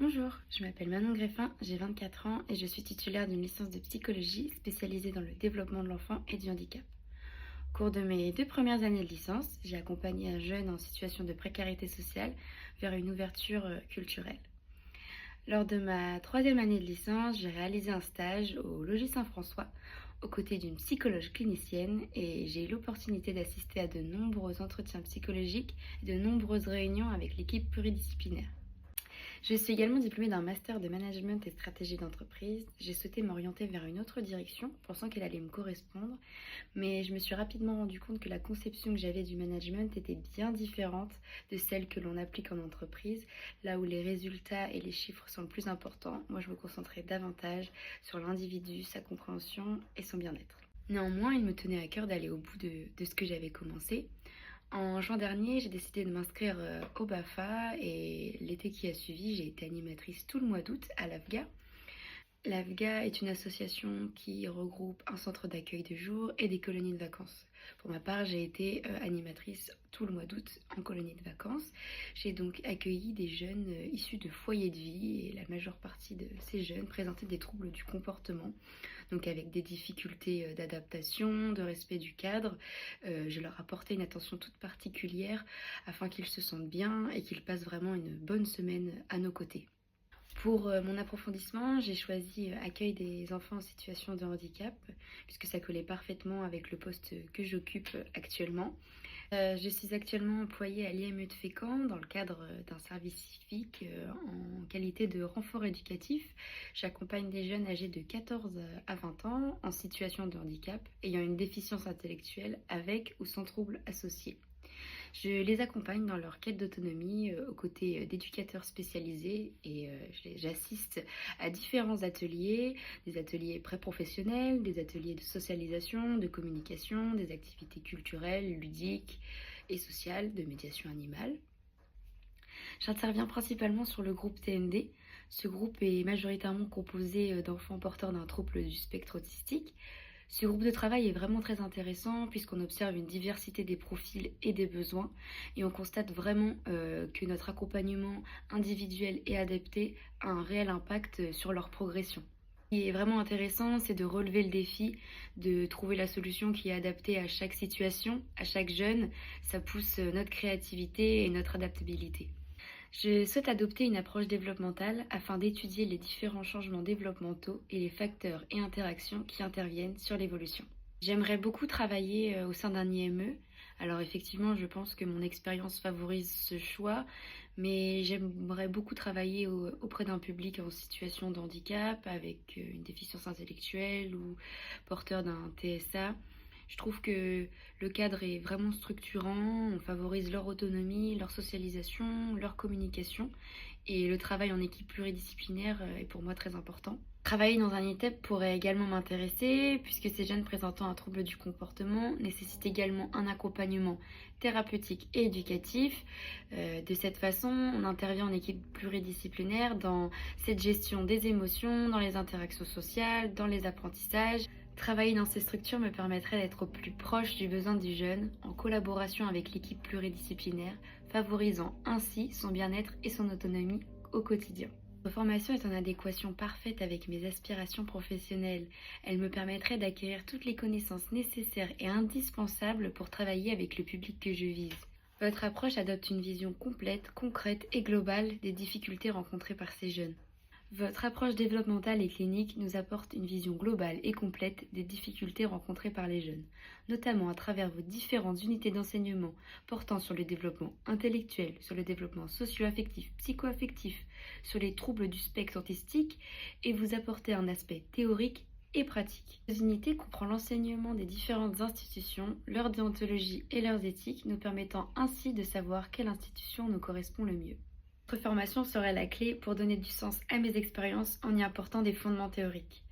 Bonjour, je m'appelle Manon Greffin, j'ai 24 ans et je suis titulaire d'une licence de psychologie spécialisée dans le développement de l'enfant et du handicap. Au cours de mes 2 premières années de licence, j'ai accompagné un jeune en situation de précarité sociale vers une ouverture culturelle. Lors de ma 3e année de licence, j'ai réalisé un stage au Logis Saint-François aux côtés d'une psychologue clinicienne et j'ai eu l'opportunité d'assister à de nombreux entretiens psychologiques et de nombreuses réunions avec l'équipe pluridisciplinaire. Je suis également diplômée d'un master de management et stratégie d'entreprise. J'ai souhaité m'orienter vers une autre direction, pensant qu'elle allait me correspondre, mais je me suis rapidement rendu compte que la conception que j'avais du management était bien différente de celle que l'on applique en entreprise, là où les résultats et les chiffres sont le plus importants. Moi, je me concentrais davantage sur l'individu, sa compréhension et son bien-être. Néanmoins, il me tenait à cœur d'aller au bout de ce que j'avais commencé. En juin dernier, j'ai décidé de m'inscrire au BAFA et l'été qui a suivi, j'ai été animatrice tout le mois d'août à l'AFGA. L'AFGA est une association qui regroupe un centre d'accueil de jour et des colonies de vacances. Pour ma part, j'ai été animatrice tout le mois d'août en colonie de vacances. J'ai donc accueilli des jeunes issus de foyers de vie et la majeure partie de ces jeunes présentaient des troubles du comportement, donc avec des difficultés d'adaptation, de respect du cadre. Je leur apportais une attention toute particulière afin qu'ils se sentent bien et qu'ils passent vraiment une bonne semaine à nos côtés. Pour mon approfondissement, j'ai choisi accueil des enfants en situation de handicap, puisque ça collait parfaitement avec le poste que j'occupe actuellement. Je suis actuellement employée à l'IME de Fécamp dans le cadre d'un service civique en qualité de renfort éducatif. J'accompagne des jeunes âgés de 14 à 20 ans en situation de handicap, ayant une déficience intellectuelle avec ou sans trouble associé. Je les accompagne dans leur quête d'autonomie aux côtés d'éducateurs spécialisés et j'assiste à différents ateliers, des ateliers pré-professionnels, des ateliers de socialisation, de communication, des activités culturelles, ludiques et sociales, de médiation animale. J'interviens principalement sur le groupe TND. Ce groupe est majoritairement composé d'enfants porteurs d'un trouble du spectre autistique. Ce groupe de travail est vraiment très intéressant puisqu'on observe une diversité des profils et des besoins et on constate vraiment que notre accompagnement individuel et adapté a un réel impact sur leur progression. Ce qui est vraiment intéressant, c'est de relever le défi, de trouver la solution qui est adaptée à chaque situation, à chaque jeune. Ça pousse notre créativité et notre adaptabilité. Je souhaite adopter une approche développementale afin d'étudier les différents changements développementaux et les facteurs et interactions qui interviennent sur l'évolution. J'aimerais beaucoup travailler au sein d'un IME. Alors effectivement, je pense que mon expérience favorise ce choix, mais j'aimerais beaucoup travailler auprès d'un public en situation de handicap, avec une déficience intellectuelle ou porteur d'un TSA. Je trouve que le cadre est vraiment structurant, on favorise leur autonomie, leur socialisation, leur communication et le travail en équipe pluridisciplinaire est pour moi très important. Travailler dans un ITEP pourrait également m'intéresser puisque ces jeunes présentant un trouble du comportement nécessitent également un accompagnement thérapeutique et éducatif. De cette façon, on intervient en équipe pluridisciplinaire dans cette gestion des émotions, dans les interactions sociales, dans les apprentissages. Travailler dans ces structures me permettrait d'être au plus proche du besoin du jeune, en collaboration avec l'équipe pluridisciplinaire, favorisant ainsi son bien-être et son autonomie au quotidien. Votre formation est en adéquation parfaite avec mes aspirations professionnelles. Elle me permettrait d'acquérir toutes les connaissances nécessaires et indispensables pour travailler avec le public que je vise. Votre approche adopte une vision complète, concrète et globale des difficultés rencontrées par ces jeunes. Votre approche développementale et clinique nous apporte une vision globale et complète des difficultés rencontrées par les jeunes, notamment à travers vos différentes unités d'enseignement portant sur le développement intellectuel, sur le développement socio-affectif, psycho-affectif, sur les troubles du spectre autistique et vous apportez un aspect théorique et pratique. Vos unités comprennent l'enseignement des différentes institutions, leur déontologie et leurs éthiques, nous permettant ainsi de savoir quelle institution nous correspond le mieux. Votre formation serait la clé pour donner du sens à mes expériences en y apportant des fondements théoriques.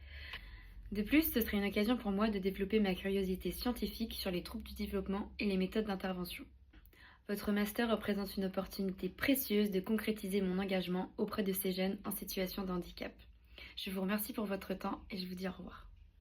De plus, ce serait une occasion pour moi de développer ma curiosité scientifique sur les troubles du développement et les méthodes d'intervention. Votre master représente une opportunité précieuse de concrétiser mon engagement auprès de ces jeunes en situation de handicap. Je vous remercie pour votre temps et je vous dis au revoir.